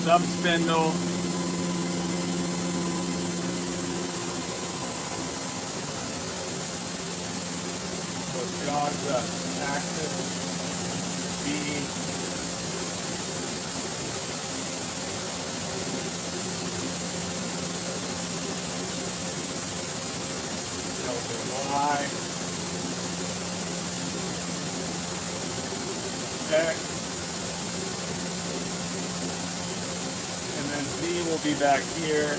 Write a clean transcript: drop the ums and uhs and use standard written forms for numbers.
sub spindle. So God's axis B. Y, X, and then Z will be back here.